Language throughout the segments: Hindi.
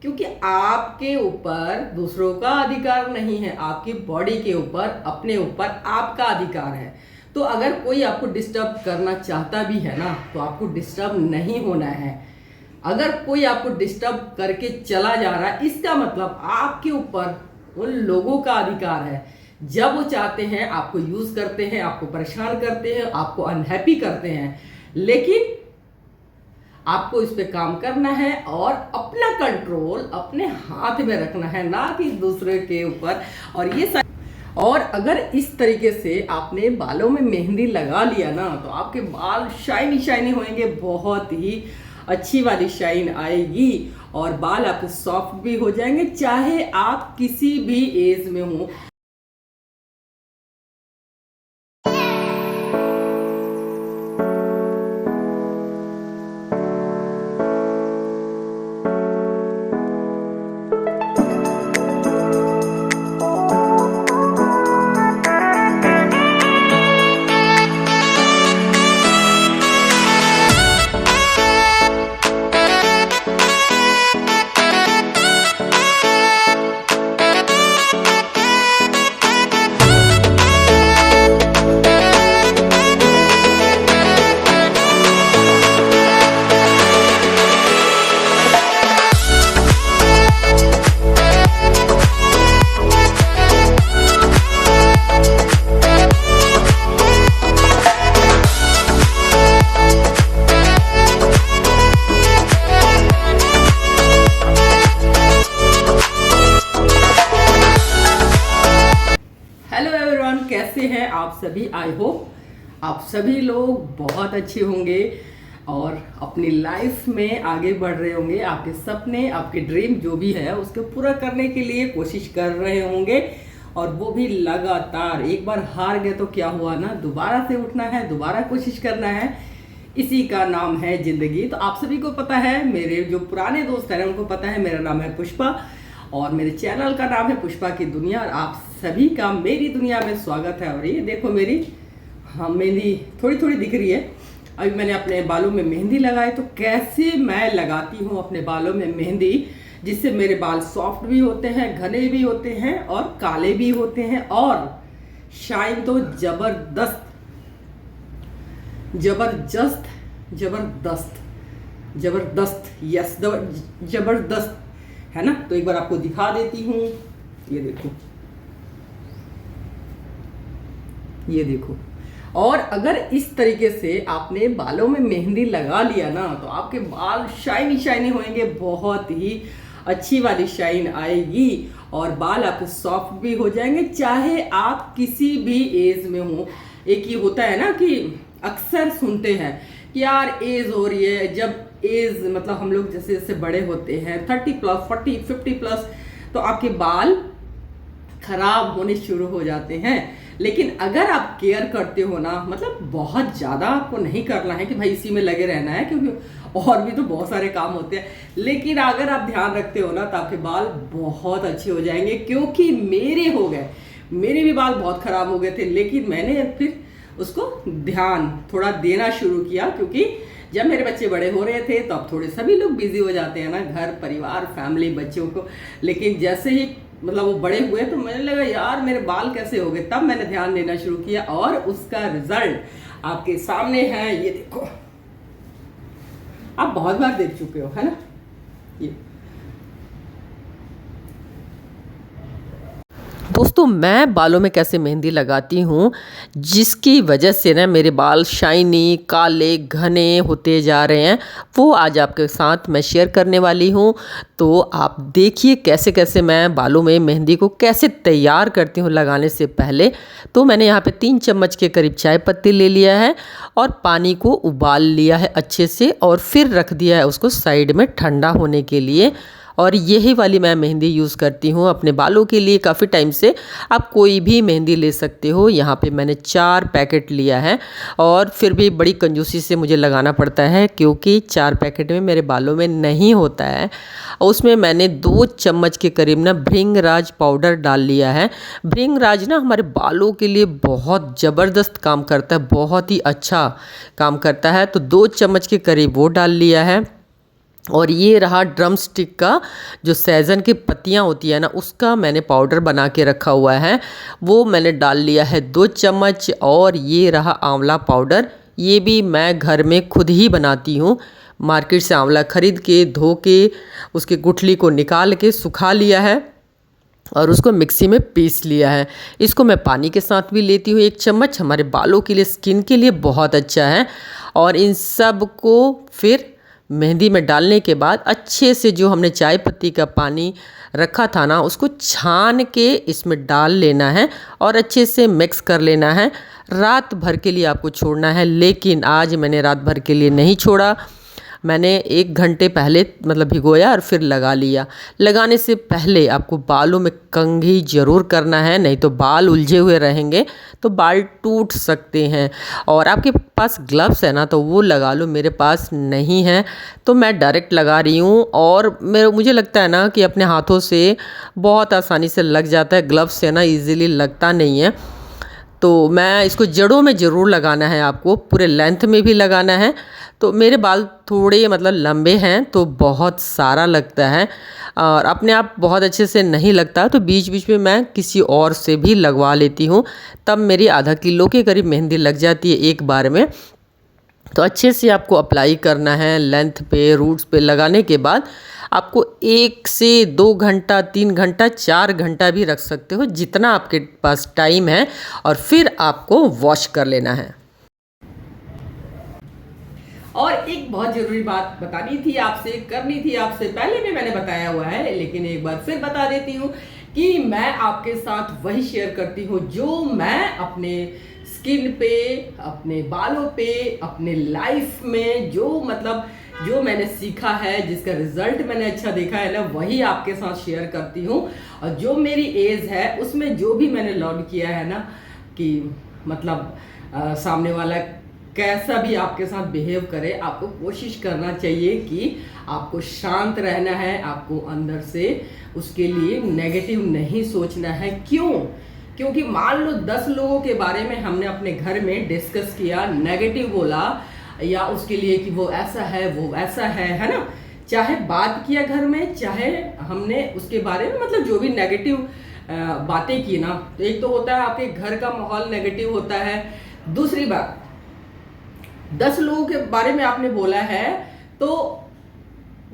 क्योंकि आपके ऊपर दूसरों का अधिकार नहीं है, आपकी बॉडी के ऊपर, अपने ऊपर आपका अधिकार है। तो अगर कोई आपको डिस्टर्ब करना चाहता भी है ना, तो आपको डिस्टर्ब नहीं होना है। अगर कोई आपको डिस्टर्ब करके चला जा रहा है, इसका मतलब आपके ऊपर उन लोगों का अधिकार है। जब वो चाहते हैं आपको यूज करते हैं, आपको परेशान करते हैं, आपको अनहैप्पी करते हैं, लेकिन आपको इस पे काम करना है और अपना कंट्रोल अपने हाथ में रखना है, ना कि दूसरे के ऊपर। और अगर इस तरीके से आपने बालों में मेहंदी लगा लिया ना, तो आपके बाल शाइनी शाइनी होंगे, बहुत ही अच्छी वाली शाइन आएगी और बाल आपके सॉफ्ट भी हो जाएंगे, चाहे आप किसी भी एज में हो। कैसे हैं आप सभी? आई होप आप सभी लोग बहुत अच्छे होंगे और अपनी लाइफ में आगे बढ़ रहे होंगे। आपके सपने, आपके ड्रीम जो भी है उसको पूरा करने के लिए कोशिश कर रहे होंगे, और वो भी लगातार। एक बार हार गए तो क्या हुआ ना, दोबारा से उठना है, दोबारा कोशिश करना है। इसी का नाम है जिंदगी। तो आप सभी को पता है, मेरे जो पुराने दोस्त हैं उनको पता है, मेरा नाम है पुष्पा और मेरे चैनल का नाम है पुष्पा की दुनिया, और आप सभी का मेरी दुनिया में स्वागत है। और ये देखो मेरी मेहंदी थोड़ी थोड़ी दिख रही है। अभी मैंने अपने बालों में मेहंदी लगाई, तो कैसे मैं लगाती हूँ अपने बालों में मेहंदी, जिससे मेरे बाल सॉफ्ट भी होते हैं, घने भी होते हैं और काले भी होते हैं, और शाइन तो जबरदस्त जबरदस्त जबरदस्त जबरदस्त, यस जबरदस्त है ना। तो एक बार आपको दिखा देती हूँ, ये देखो, ये देखो। और अगर इस तरीके से आपने बालों में मेहंदी लगा लिया ना, तो आपके बाल शाइनी शाइनी होंगे, बहुत ही अच्छी वाली शाइन आएगी और बाल आपके सॉफ्ट भी हो जाएंगे, चाहे आप किसी भी एज में हो। एक ये होता है ना कि अक्सर सुनते हैं कि यार एज हो रही है, जब एज मतलब हम लोग जैसे जैसे बड़े होते हैं 30 प्लस 40 50 प्लस, तो आपके बाल खराब होने शुरू हो जाते हैं। लेकिन अगर आप केयर करते हो ना, मतलब बहुत ज़्यादा आपको नहीं करना है कि भाई इसी में लगे रहना है, क्योंकि और भी तो बहुत सारे काम होते हैं, लेकिन अगर आप ध्यान रखते हो ना, तो आपके बाल बहुत अच्छे हो जाएंगे। क्योंकि मेरे हो गए, मेरे भी बाल बहुत खराब हो गए थे, लेकिन मैंने फिर उसको ध्यान थोड़ा देना शुरू किया, क्योंकि जब मेरे बच्चे बड़े हो रहे थे तो अब थोड़े सभी लोग बिजी हो जाते हैं ना, घर परिवार फैमिली बच्चों को। लेकिन जैसे ही मतलब वो बड़े हुए तो मुझे लगा यार मेरे बाल कैसे हो गए, तब मैंने ध्यान देना शुरू किया और उसका रिजल्ट आपके सामने है। ये देखो, आप बहुत बार देख चुके हो है ना। ये दोस्तों, मैं बालों में कैसे मेहंदी लगाती हूँ, जिसकी वजह से ना मेरे बाल शाइनी, काले, घने होते जा रहे हैं, वो आज आपके साथ मैं शेयर करने वाली हूँ। तो आप देखिए कैसे कैसे मैं बालों में मेहंदी को कैसे तैयार करती हूँ लगाने से पहले। तो मैंने यहाँ पे 3 चम्मच के करीब चाय पत्ती ले लिया है और पानी को उबाल लिया है अच्छे से, और फिर रख दिया है उसको साइड में ठंडा होने के लिए। और यही वाली मैं मेहंदी यूज़ करती हूँ अपने बालों के लिए काफ़ी टाइम से। आप कोई भी मेहंदी ले सकते हो। यहाँ पे मैंने 4 पैकेट लिया है, और फिर भी बड़ी कंजूसी से मुझे लगाना पड़ता है, क्योंकि 4 पैकेट में मेरे बालों में नहीं होता है। उसमें मैंने 2 चम्मच के करीब ना भृंगराज पाउडर डाल लिया है। भृंगराज ना हमारे बालों के लिए बहुत ज़बरदस्त काम करता है, बहुत ही अच्छा काम करता है। तो 2 चम्मच के करीब वो डाल लिया है। और ये रहा ड्रम स्टिक का जो सहजन की पत्तियाँ होती है ना, उसका मैंने पाउडर बना के रखा हुआ है, वो मैंने डाल लिया है 2 चम्मच। और ये रहा आंवला पाउडर, ये भी मैं घर में खुद ही बनाती हूँ। मार्केट से आंवला ख़रीद के धो के उसकी गुठली को निकाल के सुखा लिया है और उसको मिक्सी में पीस लिया है। इसको मैं पानी के साथ भी लेती हूँ 1 चम्मच, हमारे बालों के लिए, स्किन के लिए बहुत अच्छा है। और इन सब को फिर मेहंदी में डालने के बाद अच्छे से जो हमने चाय पत्ती का पानी रखा था ना, उसको छान के इसमें डाल लेना है और अच्छे से मिक्स कर लेना है। रात भर के लिए आपको छोड़ना है, लेकिन आज मैंने रात भर के लिए नहीं छोड़ा, मैंने 1 घंटे पहले मतलब भिगोया और फिर लगा लिया। लगाने से पहले आपको बालों में कंघी ज़रूर करना है, नहीं तो बाल उलझे हुए रहेंगे तो बाल टूट सकते हैं। और आपके पास ग्लव्स है ना, तो वो लगा लो, मेरे पास नहीं है तो मैं डायरेक्ट लगा रही हूँ। और मुझे लगता है ना कि अपने हाथों से बहुत आसानी से लग जाता है, ग्लव्स से ना ईज़िली लगता नहीं है। तो मैं इसको जड़ों में ज़रूर लगाना है, आपको पूरे लेंथ में भी लगाना है। तो मेरे बाल थोड़े मतलब लंबे हैं तो बहुत सारा लगता है और अपने आप बहुत अच्छे से नहीं लगता, तो बीच बीच में मैं किसी और से भी लगवा लेती हूँ, तब मेरी आधा किलो के करीब मेहंदी लग जाती है एक बार में। तो अच्छे से आपको अप्लाई करना है लेंथ पे, रूट्स पे। लगाने के बाद आपको 1 से 2 घंटा, 3 घंटा, 4 घंटा भी रख सकते हो, जितना आपके पास टाइम है। और फिर आपको वॉश कर लेना है। और एक बहुत जरूरी बात बतानी थी आपसे, करनी थी आपसे, पहले भी मैंने बताया हुआ है लेकिन एक बार फिर बता देती हूँ कि मैं आपके साथ वही शेयर करती हूँ जो मैं अपने स्किन पे, अपने बालों पे, अपने लाइफ में जो मैंने सीखा है, जिसका रिजल्ट मैंने अच्छा देखा है ना, वही आपके साथ शेयर करती हूँ। और जो मेरी एज है उसमें जो भी मैंने लर्न किया है ना, कि सामने वाला कैसा भी आपके साथ बिहेव करे, आपको कोशिश करना चाहिए कि आपको शांत रहना है, आपको अंदर से उसके लिए नेगेटिव नहीं सोचना है। क्यों? क्योंकि मान लो 10 लोगों के बारे में हमने अपने घर में डिस्कस किया, नेगेटिव बोला, या उसके लिए कि वो ऐसा है, वो वैसा है ना, चाहे बात किया घर में, चाहे हमने उसके बारे में जो भी नेगेटिव बातें की ना, तो एक तो होता है आपके घर का माहौल नेगेटिव होता है। दूसरी बात, 10 लोगों के बारे में आपने बोला है तो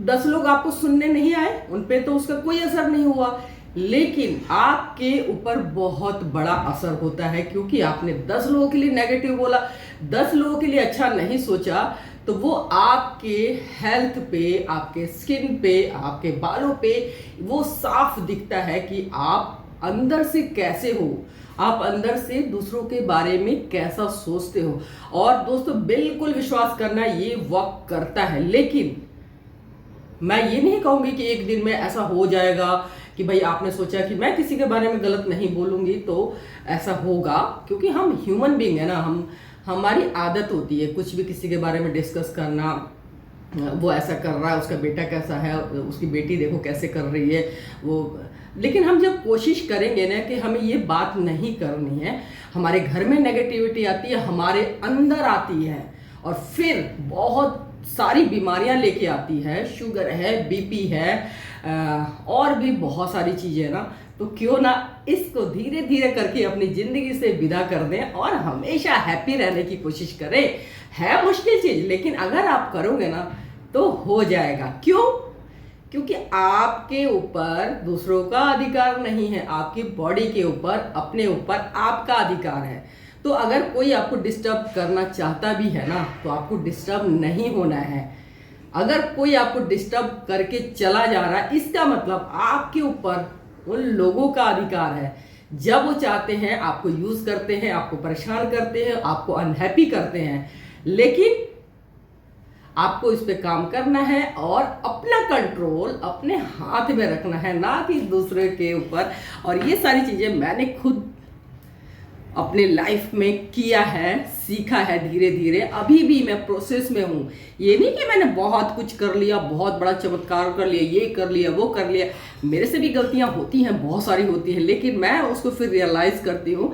10 लोग आपको सुनने नहीं आए, उन पे तो उसका कोई असर नहीं हुआ, लेकिन आपके ऊपर बहुत बड़ा असर होता है, क्योंकि आपने 10 लोगों के लिए नेगेटिव बोला, 10 लोगों के लिए अच्छा नहीं सोचा, तो वो आपके हेल्थ पे, आपके स्किन पे, आपके बालों पे वो साफ दिखता है कि आप अंदर से कैसे हो, आप अंदर से दूसरों के बारे में कैसा सोचते हो। और दोस्तों बिल्कुल विश्वास करना, ये वर्क करता है। लेकिन मैं ये नहीं कहूंगी कि एक दिन में ऐसा हो जाएगा कि भाई आपने सोचा कि मैं किसी के बारे में गलत नहीं बोलूंगी तो ऐसा होगा, क्योंकि हम ह्यूमन बीइंग है ना, हमारी आदत होती है कुछ भी किसी के बारे में डिस्कस करना, वो ऐसा कर रहा है, उसका बेटा कैसा है, उसकी बेटी देखो कैसे कर रही है वो। लेकिन हम जब कोशिश करेंगे ना कि हमें ये बात नहीं करनी है, हमारे घर में नेगेटिविटी आती है, हमारे अंदर आती है और फिर बहुत सारी बीमारियां लेके आती है, शुगर है, बीपी है, और भी बहुत सारी चीज़ें हैं ना, तो क्यों ना इसको धीरे धीरे करके अपनी ज़िंदगी से विदा कर दें और हमेशा हैप्पी रहने की कोशिश करें। है मुश्किल चीज़, लेकिन अगर आप करोगे ना तो हो जाएगा। क्यों? क्योंकि आपके ऊपर दूसरों का अधिकार नहीं है, आपकी बॉडी के ऊपर, अपने ऊपर आपका अधिकार है। तो अगर कोई आपको डिस्टर्ब करना चाहता भी है ना, तो आपको डिस्टर्ब नहीं होना है। अगर कोई आपको डिस्टर्ब करके चला जा रहा है, इसका मतलब आपके ऊपर उन लोगों का अधिकार है। जब वो चाहते हैं आपको यूज करते हैं, आपको परेशान करते हैं, आपको अनहैप्पी करते हैं, लेकिन आपको इस पे काम करना है और अपना कंट्रोल अपने हाथ में रखना है, ना कि दूसरे के ऊपर। और ये सारी चीजें मैंने खुद अपने लाइफ में किया है, सीखा है धीरे धीरे। अभी भी मैं प्रोसेस में हूँ। ये नहीं कि मैंने बहुत कुछ कर लिया, बहुत बड़ा चमत्कार कर लिया, ये कर लिया, वो कर लिया। मेरे से भी गलतियाँ होती हैं, बहुत सारी होती हैं, लेकिन मैं उसको फिर रियलाइज करती हूँ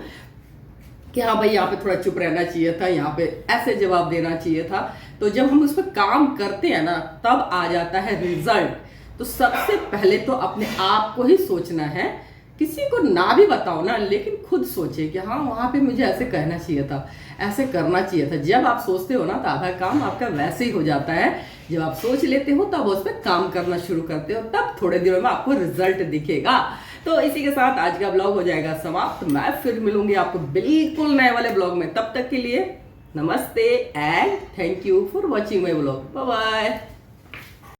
कि हाँ भाई यहाँ पे थोड़ा चुप रहना चाहिए था, यहाँ पे ऐसे जवाब देना चाहिए था। तो जब हम उस पर काम करते हैं ना तब आ जाता है रिजल्ट। तो सबसे पहले तो अपने आप को ही सोचना है, किसी को ना भी बताओ ना, लेकिन खुद सोचे कि हाँ वहाँ पे मुझे ऐसे कहना चाहिए था, ऐसे करना चाहिए था। जब आप सोचते हो ना तो आधा काम आपका वैसे ही हो जाता है। जब आप सोच लेते हो तब उस पर काम करना शुरू करते हो, तब थोड़े दिनों में आपको रिजल्ट दिखेगा। तो इसी के साथ आज का ब्लॉग हो जाएगा समाप्त। मैं फिर मिलूंगी आपको बिल्कुल नए वाले ब्लॉग में। तब तक के लिए नमस्ते and thank you for watching my blog. Bye bye.